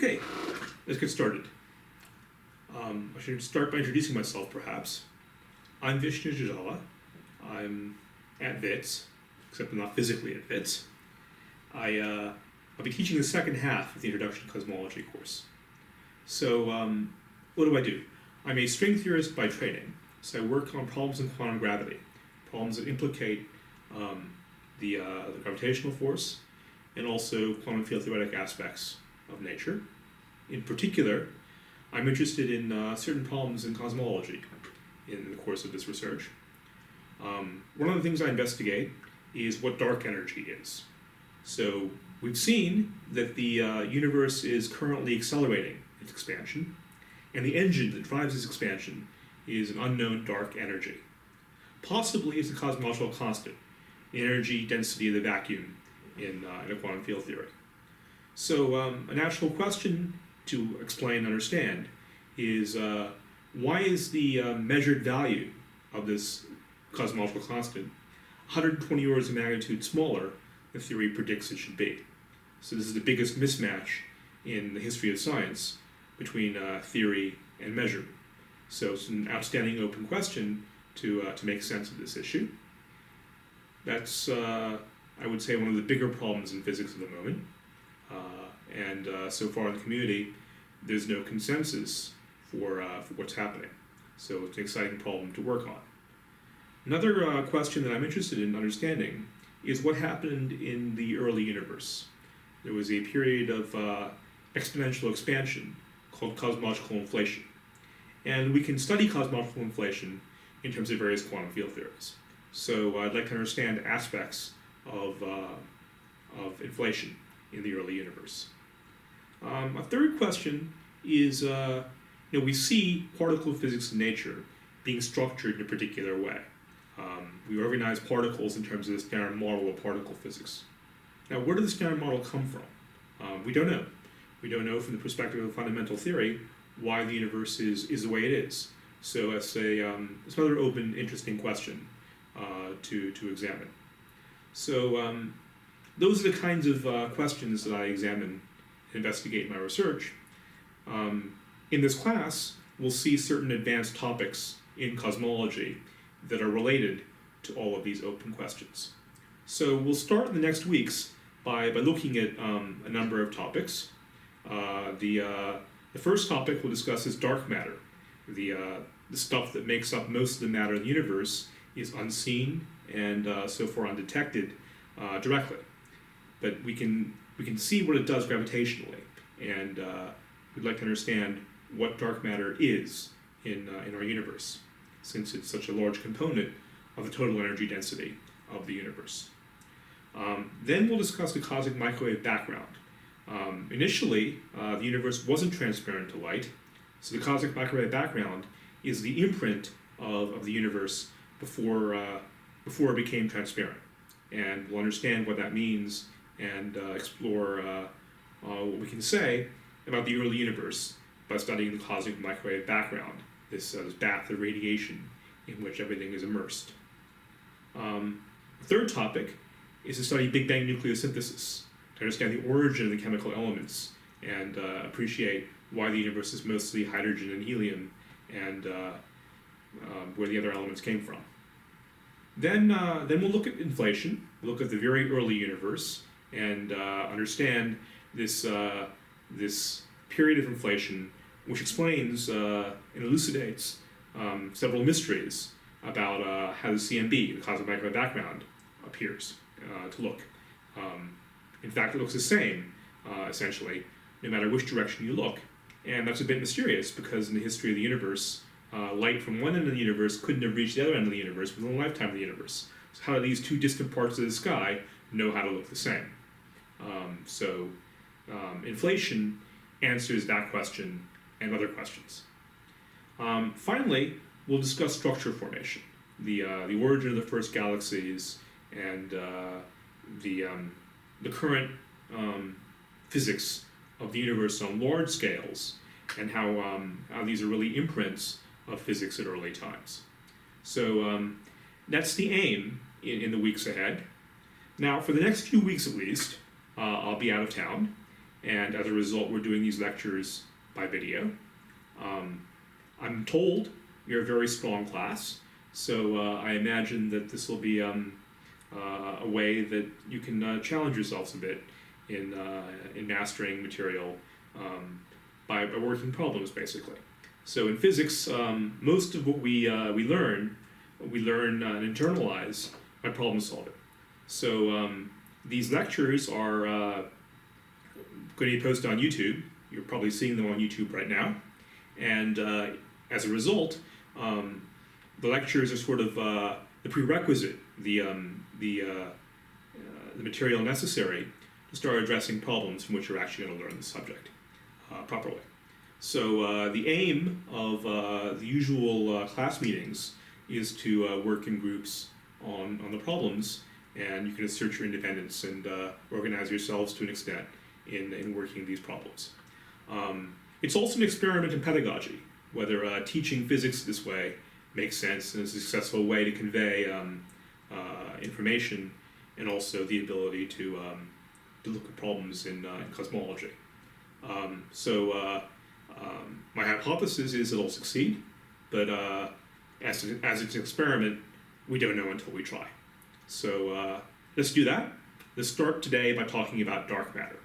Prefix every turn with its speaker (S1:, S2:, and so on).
S1: Okay, let's get started. I should start by introducing myself, perhaps. I'm Vishnu Jejjala. I'm at WITS, except I'm not physically at WITS. I'll be teaching the second half of the Introduction to Cosmology course. So, what do? I'm a string theorist by training, so I work on problems in quantum gravity, problems that implicate the gravitational force, and also quantum field theoretic aspects of nature. In particular, I'm interested in certain problems in cosmology in the course of this research. One of the things I investigate is what dark energy is. So we've seen that the universe is currently accelerating its expansion, and the engine that drives this expansion is an unknown dark energy. Possibly it's a cosmological constant, the energy density of the vacuum in a quantum field theory. So a natural question to explain and understand is why is the measured value of this cosmological constant 120 orders of magnitude smaller than theory predicts it should be? So this is the biggest mismatch in the history of science between theory and measurement. So it's an outstanding open question to make sense of this issue. That's, I would say, one of the bigger problems in physics at the moment. And so far in the community, there's no consensus for what's happening. So it's an exciting problem to work on. Another question that I'm interested in understanding is what happened in the early universe. There was a period of exponential expansion called cosmological inflation. And we can study cosmological inflation in terms of various quantum field theories. So I'd like to understand aspects of inflation in the early universe. A third question is, we see particle physics in nature being structured in a particular way. We organize particles in terms of the standard model of particle physics. Now, where did the standard model come from? We don't know. We don't know from the perspective of fundamental theory why the universe is the way it is. So it's another open, interesting question to examine. So those are the kinds of questions that I examine and investigate in my research. In this class, we'll see certain advanced topics in cosmology that are related to all of these open questions. So we'll start in the next weeks by looking at a number of topics. The first topic we'll discuss is dark matter. The stuff that makes up most of the matter in the universe is unseen and so far undetected directly. But we can see what it does gravitationally, and we'd like to understand what dark matter is in our universe, since it's such a large component of the total energy density of the universe. Then we'll discuss the cosmic microwave background. Initially, the universe wasn't transparent to light, so the cosmic microwave background is the imprint of the universe before it became transparent. And we'll understand what that means and explore what we can say about the early universe by studying the cosmic microwave background, this bath of radiation in which everything is immersed. The third topic is to study Big Bang nucleosynthesis, to understand the origin of the chemical elements and appreciate why the universe is mostly hydrogen and helium and where the other elements came from. Then we'll look at inflation, look at the very early universe, and understand this period of inflation, which explains and elucidates several mysteries about how the CMB, the cosmic microwave background, appears to look. In fact, it looks the same, essentially, no matter which direction you look. And that's a bit mysterious because in the history of the universe, light from one end of the universe couldn't have reached the other end of the universe within the lifetime of the universe. So how do these two distant parts of the sky know how to look the same? Inflation answers that question and other questions. Finally, we'll discuss structure formation, the origin of the first galaxies, and the current physics of the universe on large scales, and how these are really imprints of physics at early times. So that's the aim in the weeks ahead. Now, for the next few weeks at least, I'll be out of town, and as a result, we're doing these lectures by video. I'm told you're a very strong class, so I imagine that this will be a way that you can challenge yourselves a bit in mastering material by working problems, basically. So in physics, most of what we learn and internalize by problem solving. So these lectures are going to be posted on YouTube. You're probably seeing them on YouTube right now. And as a result, the lectures are sort of the prerequisite, the material necessary to start addressing problems from which you're actually going to learn the subject properly. So the aim of the usual class meetings is to work in groups on the problems, and you can assert your independence and organize yourselves to an extent in working these problems. It's also an experiment in pedagogy, whether teaching physics this way makes sense and is a successful way to convey information, and also the ability to look at problems in cosmology. My hypothesis is it'll succeed, but as it's an experiment, we don't know until we try. So let's do that. Let's start today by talking about dark matter.